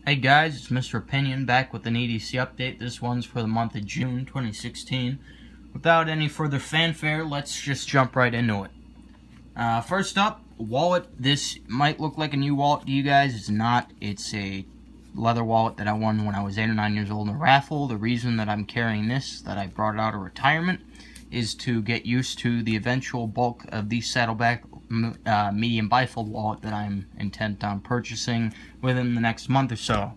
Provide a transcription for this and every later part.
Hey guys, it's Mr. Opinion back with an EDC update. This one's for the month of June 2016. Without any further fanfare, let's just jump right into it. First up, wallet. This might look like a new wallet to you guys. It's not. It's a leather wallet that I won when I was 8 or 9 years old in a raffle. The reason that I'm carrying this, that I brought it out of retirement, is to get used to the eventual bulk of the Saddleback medium bifold wallet that I'm intent on purchasing within the next month or so.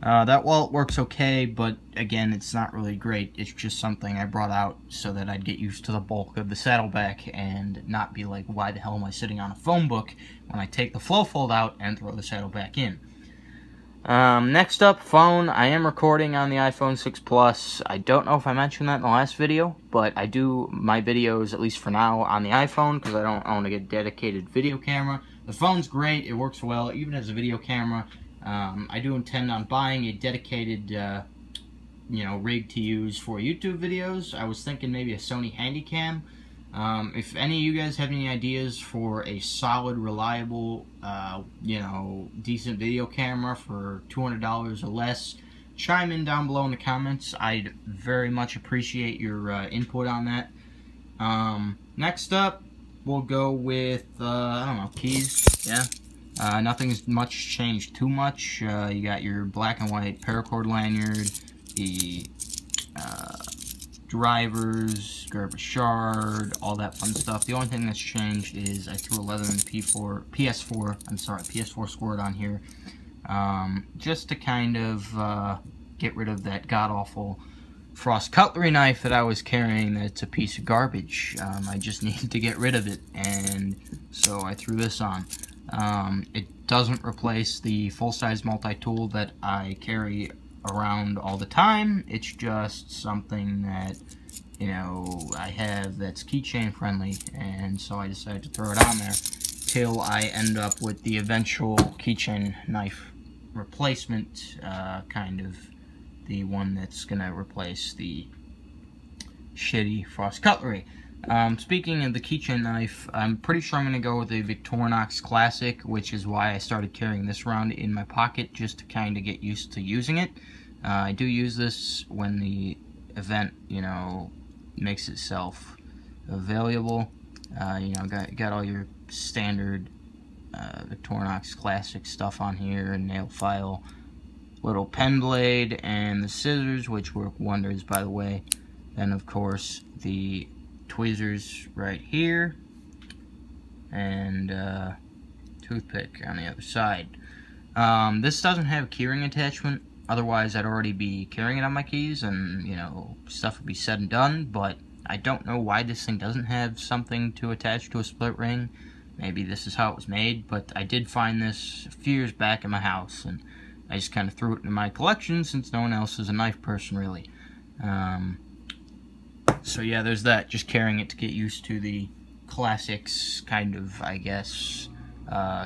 That wallet works okay, but again, it's not really great. It's just something I brought out so that I'd get used to the bulk of the Saddleback and not be like, why the hell am I sitting on a phone book when I take the flow fold out and throw the Saddleback in. Next up, phone. I am recording on the iPhone 6 Plus. I don't know if I mentioned that in the last video, but I do my videos, at least for now, on the iPhone because I don't own a dedicated video camera. The phone's great. It works well, even as a video camera. I do intend on buying a dedicated, rig to use for YouTube videos. I was thinking maybe a Sony Handycam. If any of you guys have any ideas for a solid, reliable, decent video camera for $200 or less, chime in down below in the comments. I'd very much appreciate your input on that. Next up, we'll go with, keys. Yeah. Nothing's much changed too much. You got your black and white paracord lanyard, the drivers, grab a shard, all that fun stuff. The only thing that's changed is I threw a Leatherman PS4 squirt on here, just to kind of get rid of that god-awful frost cutlery knife that I was carrying. That's a piece of garbage. I just needed to get rid of it, and so I threw this on. It doesn't replace the full-size multi-tool that I carry around all the time. It's just something that, I have that's keychain friendly, and so I decided to throw it on there till I end up with the eventual keychain knife replacement, kind of the one that's gonna replace the shitty frost cutlery. Speaking of the keychain knife, I'm pretty sure I'm going to go with a Victorinox Classic, which is why I started carrying this around in my pocket, just to kind of get used to using it. I do use this when the event, makes itself available. Got all your standard Victorinox Classic stuff on here, and nail file, little pen blade, and the scissors, which work wonders, by the way. Then, of course, the tweezers right here, and toothpick on the other side. This doesn't have a keyring attachment, otherwise I'd already be carrying it on my keys and stuff would be said and done, but I don't know why this thing doesn't have something to attach to a split ring. Maybe this is how it was made, but I did find this a few years back in my house, and I just kind of threw it in my collection since no one else is a knife person really. So yeah, there's that, just carrying it to get used to the classics, kind of, I guess,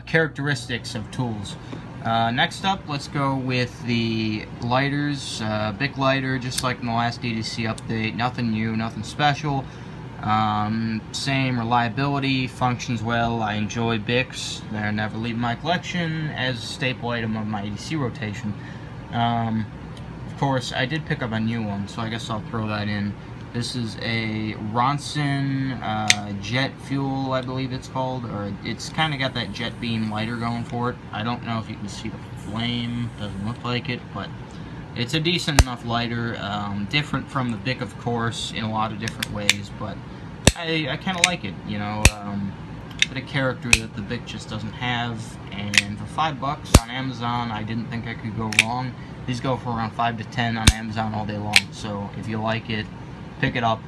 characteristics of tools. Next up, let's go with the lighters. Bic lighter, just like in the last EDC update, nothing new, nothing special. Same reliability, functions well. I enjoy Bics. They're never leaving my collection as a staple item of my EDC rotation. Of course, I did pick up a new one, so I guess I'll throw that in. This is a Ronson jet fuel, I believe it's called, or it's kind of got that jet beam lighter going for it. I don't know if you can see the flame, doesn't look like it, but it's a decent enough lighter. Different from the Bic, of course, in a lot of different ways, but I kind of like it, bit of character that the Bic just doesn't have, and for $5 on Amazon, I didn't think I could go wrong. These go for around 5 to 10 on Amazon all day long, so if you like it, pick it up.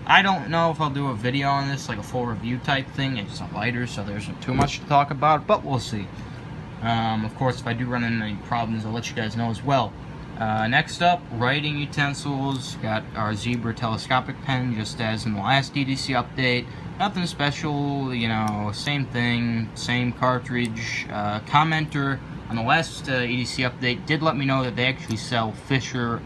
I don't know if I'll do a video on this, like a full review type thing. It's a lighter, so there isn't too much to talk about, but we'll see. Of course, if I do run into any problems, I'll let you guys know as well. Next up, writing utensils. Got our Zebra telescopic pen, just as in the last EDC update. Nothing special, same thing, same cartridge. Commenter on the last EDC update did let me know that they actually sell Fisher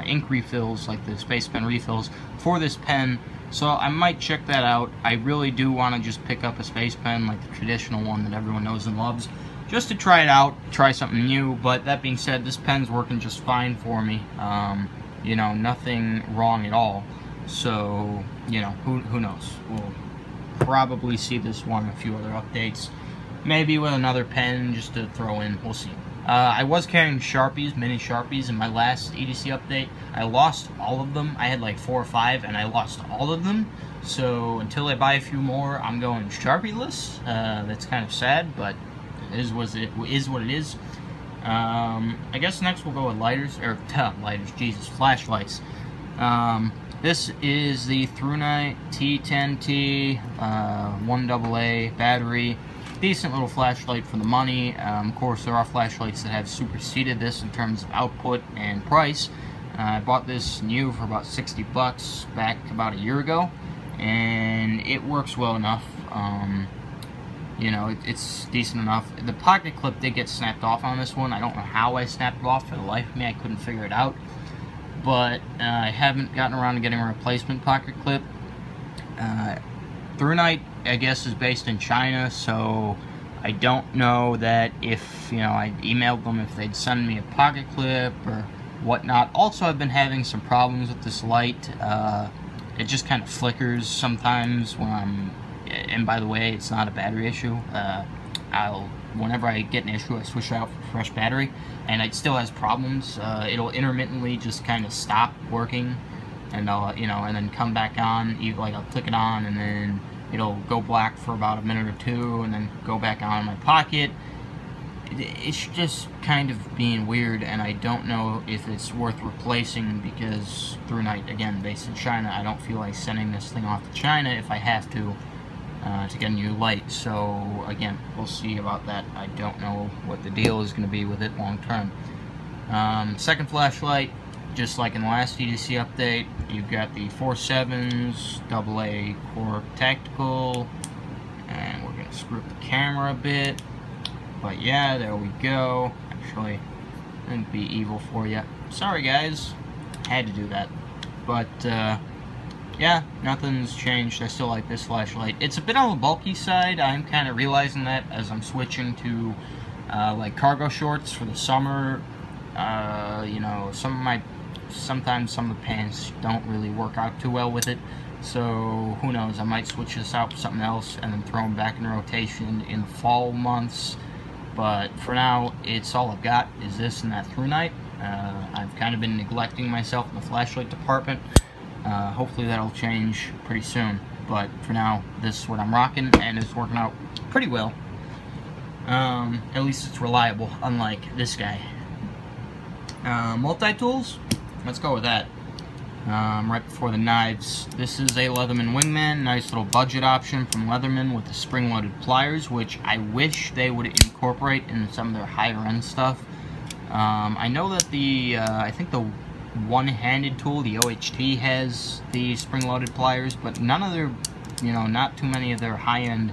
ink refills, like the Space Pen refills, for this pen, so I might check that out. I really do want to just pick up a Space Pen, like the traditional one that everyone knows and loves, just to try it out, try something new. But that being said, this pen's working just fine for me. You know, nothing wrong at all. So, you know, who knows? We'll probably see this one and a few other updates. Maybe with another pen just to throw in. We'll see. I was carrying Sharpies, mini Sharpies, in my last EDC update. I lost all of them. I had like 4 or 5, and I lost all of them. So until I buy a few more, I'm going Sharpie-less. That's kind of sad, but it is what it is. I guess next we'll go with lighters, or lighters, Jesus, flashlights. This is the ThruNite T10T 1AA battery. Decent little flashlight for the money. Of course, there are flashlights that have superseded this in terms of output and price. I bought this new for about 60 bucks back about a year ago, and it works well enough. You know, it's decent enough. The pocket clip did get snapped off on this one. I don't know how I snapped it off. For the life of me, I couldn't figure it out. But I haven't gotten around to getting a replacement pocket clip. ThruNite, I guess, is based in China, so I don't know that if, you know, I emailed them if they'd send me a pocket clip or whatnot. Also, I've been having some problems with this light. It just kind of flickers sometimes when I'm, and by the way, it's not a battery issue. Whenever I get an issue, I switch it out for a fresh battery, and it still has problems. It'll intermittently just kind of stop working, and I'll, you know, and then come back on. Like, I'll click it on, and then it'll go black for about a minute or two, and then go back on in my pocket. It's just kind of being weird, and I don't know if it's worth replacing, because ThruNite, again, based in China, I don't feel like sending this thing off to China if I have to get a new light. So again, we'll see about that. I don't know what the deal is going to be with it long term. Second flashlight, just like in the last EDC update, you've got the 4.7s AA Core Tactical, and we're going to screw up the camera a bit, but yeah, there we go. Actually, didn't be evil for you. Sorry guys, had to do that. But yeah, nothing's changed. I still like this flashlight. It's a bit on the bulky side. I'm kind of realizing that as I'm switching to like cargo shorts for the summer. You know, sometimes some of the pants don't really work out too well with it. So who knows? I might switch this out for something else and then throw them back in rotation in the fall months. But for now, it's all I've got is this and that ThruNite. I've kind of been neglecting myself in the flashlight department. Hopefully that'll change pretty soon, but for now, this is what I'm rocking, and it's working out pretty well. At least it's reliable, unlike this guy. Multitools, let's go with that. Right before the knives, this is a Leatherman Wingman, nice little budget option from Leatherman with the spring-loaded pliers, which I wish they would incorporate in some of their higher-end stuff. I know that I think the one-handed tool, the OHT, has the spring-loaded pliers, but none of their, you know, not too many of their higher-end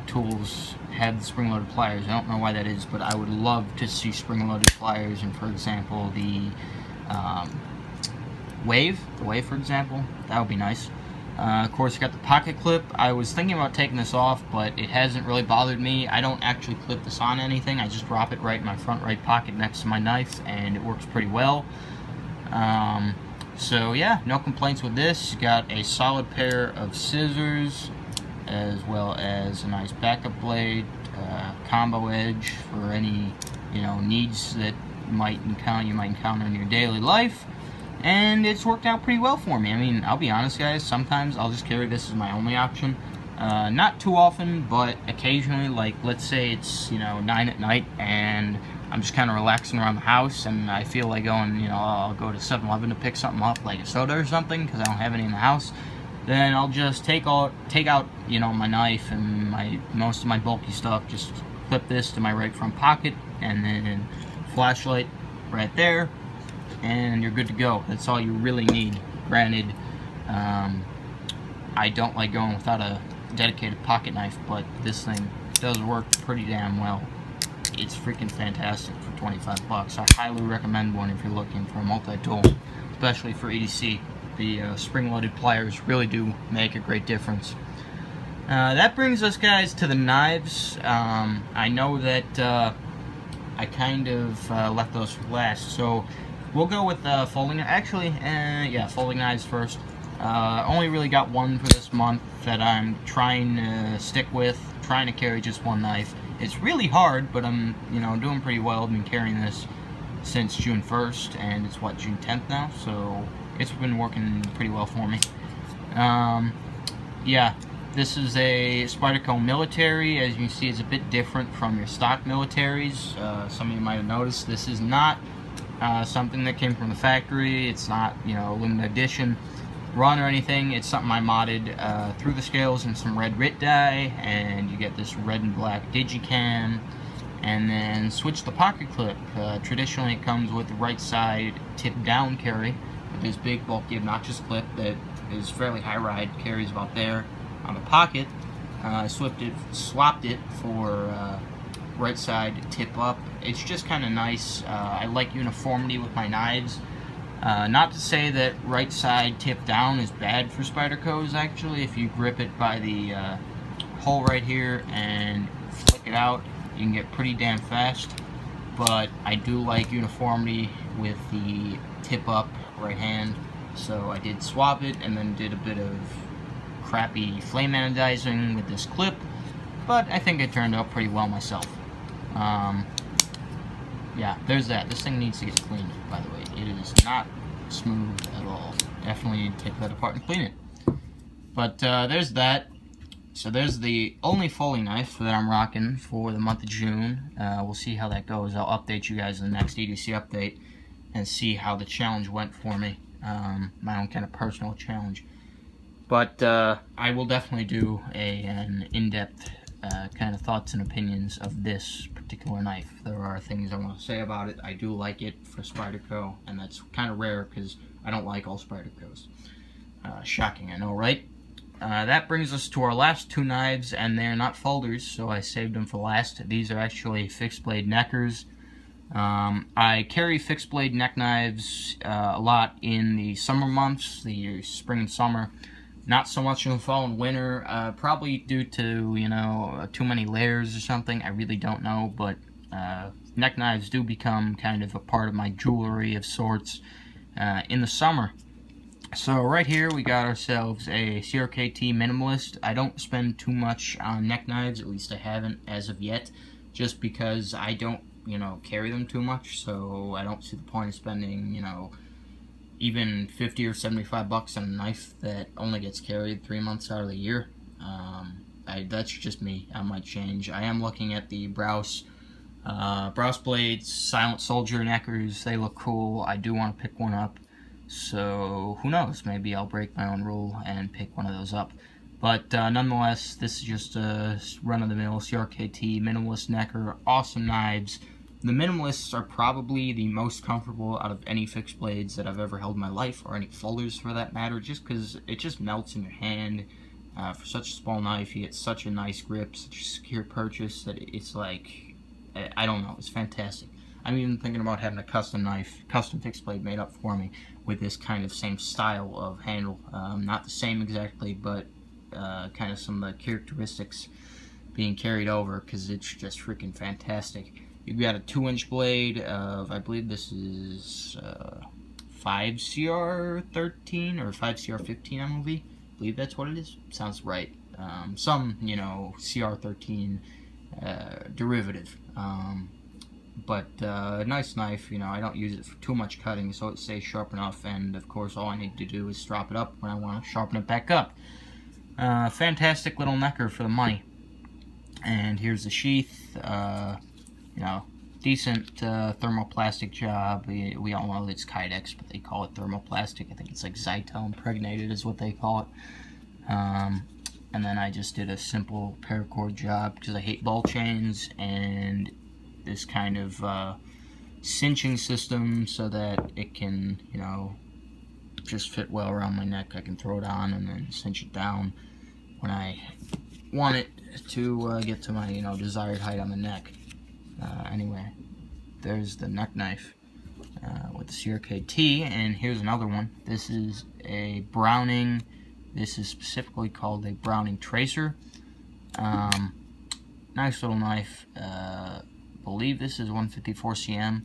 tools have the spring-loaded pliers. I don't know why that is, but I would love to see spring-loaded pliers, and for example, the Wave, for example, that would be nice. Of course, you got the pocket clip. I was thinking about taking this off, but it hasn't really bothered me. I don't actually clip this on anything. I just drop it right in my front right pocket next to my knife, and it works pretty well. So yeah, no complaints with this. You got a solid pair of scissors, as well as a nice backup blade, combo edge for any, you know, needs that you might encounter in your daily life. And it's worked out pretty well for me. I mean, I'll be honest, guys, sometimes I'll just carry this as my only option. Not too often, but occasionally, like, let's say it's, you know, 9 at night, and I'm just kind of relaxing around the house, and I feel like going, you know, I'll go to 7-Eleven to pick something up, like a soda or something, because I don't have any in the house. Then I'll just take out, you know, my knife and most of my bulky stuff, just clip this to my right front pocket, and then flashlight right there, and you're good to go. That's all you really need. Granted, I don't like going without a dedicated pocket knife, but this thing does work pretty damn well. It's freaking fantastic for 25 bucks. I highly recommend one if you're looking for a multi-tool, especially for EDC. The spring-loaded pliers really do make a great difference. That brings us, guys, to the knives. I know that I kind of left those for last, so we'll go with folding. Actually, yeah, folding knives first. Only really got one for this month that I'm trying to stick with, trying to carry just one knife. It's really hard, but I'm, doing pretty well. I've been carrying this since June 1st, and it's, what, June 10th now? So it's been working pretty well for me. Yeah, this is a Spyderco Military. As you can see, it's a bit different from your stock militaries. Some of you might have noticed this is not something that came from the factory. It's not, limited edition run or anything. It's something I modded through the scales in some red RIT dye, and you get this red and black digicam, and then switch the pocket clip. Traditionally it comes with the right side tip down carry with this big bulky obnoxious clip that is fairly high ride, carries about there on the pocket. I swapped it for right side tip up. It's just kind of nice. I like uniformity with my knives. Not to say that right side tip down is bad for Spydercos. Actually, if you grip it by the hole right here and flick it out, you can get pretty damn fast. But I do like uniformity with the tip up right hand, so I did swap it and then did a bit of crappy flame anodizing with this clip, but I think it turned out pretty well myself. Yeah, there's that. This thing needs to get cleaned, by the way. It is not smooth at all. Definitely need to take that apart and clean it. But there's that. So there's the only folding knife that I'm rocking for the month of June. We'll see how that goes. I'll update you guys in the next EDC update and see how the challenge went for me. My own kind of personal challenge. But I will definitely do an in-depth kind of thoughts and opinions of this particular knife. There are things I want to say about it. I do like it for Spyderco, and that's kind of rare because I don't like all Spydercos. Shocking, I know, right? That brings us to our last two knives, and they're not folders, so I saved them for last. These are actually fixed blade neckers. I carry fixed blade neck knives a lot in the summer months, the spring and summer. Not so much in the fall and winter, probably due to, too many layers or something. I really don't know, but neck knives do become kind of a part of my jewelry of sorts in the summer. So right here we got ourselves a CRKT Minimalist. I don't spend too much on neck knives, at least I haven't as of yet, just because I don't, carry them too much, so I don't see the point of spending, even 50 or 75 bucks on a knife that only gets carried 3 months out of the year. That's just me. I might change. I am looking at the Browse blades, Silent Soldier neckers. They look cool. I do want to pick one up. So who knows? Maybe I'll break my own rule and pick one of those up. But nonetheless, this is just a run-of-the-mill CRKT Minimalist necker. Awesome knives. The Minimalists are probably the most comfortable out of any fixed blades that I've ever held in my life, or any folders for that matter, just because it just melts in your hand. For such a small knife, you get such a nice grip, such a secure purchase, that it's like, I don't know, it's fantastic. I'm even thinking about having a custom knife, custom fixed blade made up for me with this kind of same style of handle. Not the same exactly, but kind of some of the characteristics being carried over, because it's just freaking fantastic. You've got a 2-inch blade of, I believe this is 5CR13 or 5CR15 MOV. I believe that's what it is. Sounds right. Some, CR13 derivative. But nice knife. I don't use it for too much cutting, so it stays sharp enough. And of course, all I need to do is strop it up when I want to sharpen it back up. Fantastic little necker for the money. And here's the sheath. Decent thermoplastic job. We all know it's Kydex, but they call it thermoplastic. I think it's like Zytel impregnated is what they call it. And then I just did a simple paracord job because I hate ball chains, and this kind of cinching system so that it can, just fit well around my neck. I can throw it on and then cinch it down when I want it to get to my, desired height on the neck. Anyway, there's the neck knife with the CRKT, and here's another one. This is a Browning This is specifically called a Browning Tracer. Nice little knife. Believe this is 154 cm.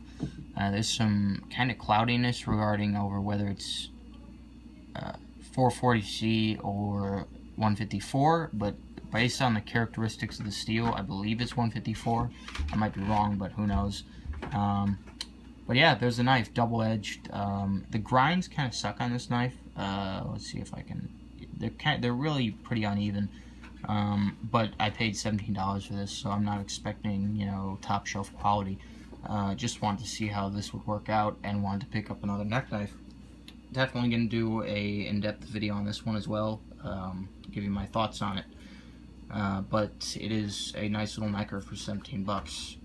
There's some kind of cloudiness regarding over whether it's 440C or 154, but based on the characteristics of the steel, I believe it's 154. I might be wrong, but who knows. But yeah, there's a knife, double-edged. The grinds kind of suck on this knife. Let's see if I can. They're really pretty uneven. But I paid $17 for this, so I'm not expecting, you know, top shelf quality. Just wanted to see how this would work out and wanted to pick up another neck knife. Definitely going to do a in-depth video on this one as well, give you my thoughts on it. But it is a nice little necker for 17 bucks.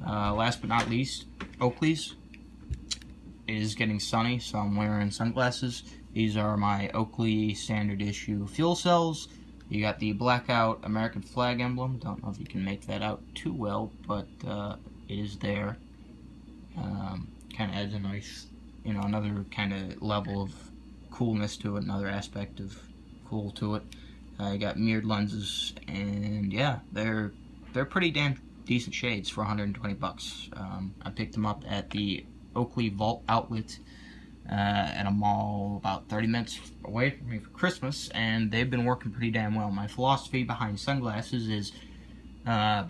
Last but not least, Oakley's. It is getting sunny, so I'm wearing sunglasses. These are my Oakley standard issue fuel cells. You got the blackout American flag emblem. Don't know if you can make that out too well, but it is there. Kind of adds a nice, you know, another kind of level of coolness to it, another aspect of cool to it. You got mirrored lenses, and yeah, they're pretty damn decent shades for 120 bucks. I picked them up at the Oakley Vault Outlet at a mall about 30 minutes away from me for Christmas, and they've been working pretty damn well. My philosophy behind sunglasses is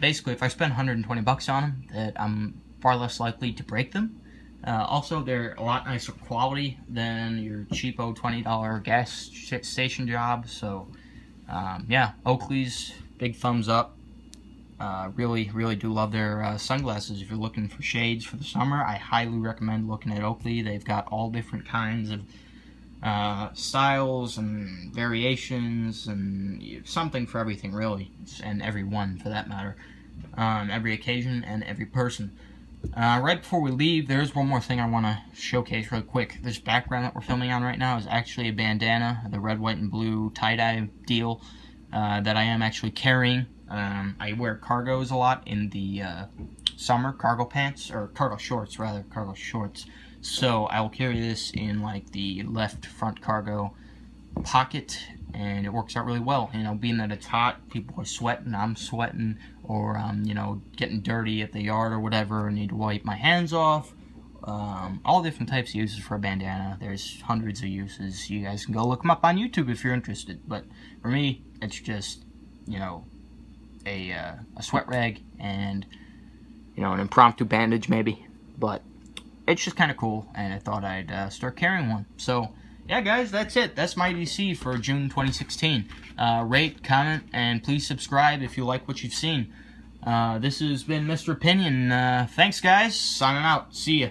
basically if I spend 120 bucks on them, that I'm far less likely to break them. Also, they're a lot nicer quality than your cheapo $20 gas station job. So yeah, Oakley's, big thumbs up. Really do love their sunglasses. If you're looking for shades for the summer, I highly recommend looking at Oakley. They've got all different kinds of styles and variations, and something for everything really, and everyone for that matter, every occasion and every person. Right before we leave, there's one more thing I want to showcase real quick. This background that we're filming on right now is actually a bandana, the red, white, and blue tie-dye deal that I am actually carrying. I wear cargos a lot in the summer, cargo pants, or cargo shorts rather, cargo shorts. So I will carry this in like the left front cargo pocket, and it works out really well. You know, being that it's hot, people are sweating, I'm sweating, or you know, getting dirty at the yard or whatever, I need to wipe my hands off. All different types of uses for a bandana. There's hundreds of uses. You guys can go look them up on YouTube if you're interested. But for me, it's just, you know, a sweat rag and, you know, an impromptu bandage maybe. But it's just kind of cool, and I thought I'd start carrying one. So yeah, guys, that's it. That's my EDC for June 2016. Rate, comment, and please subscribe if you like what you've seen. This has been Mr. Opinion. Thanks, guys. Signing out. See ya.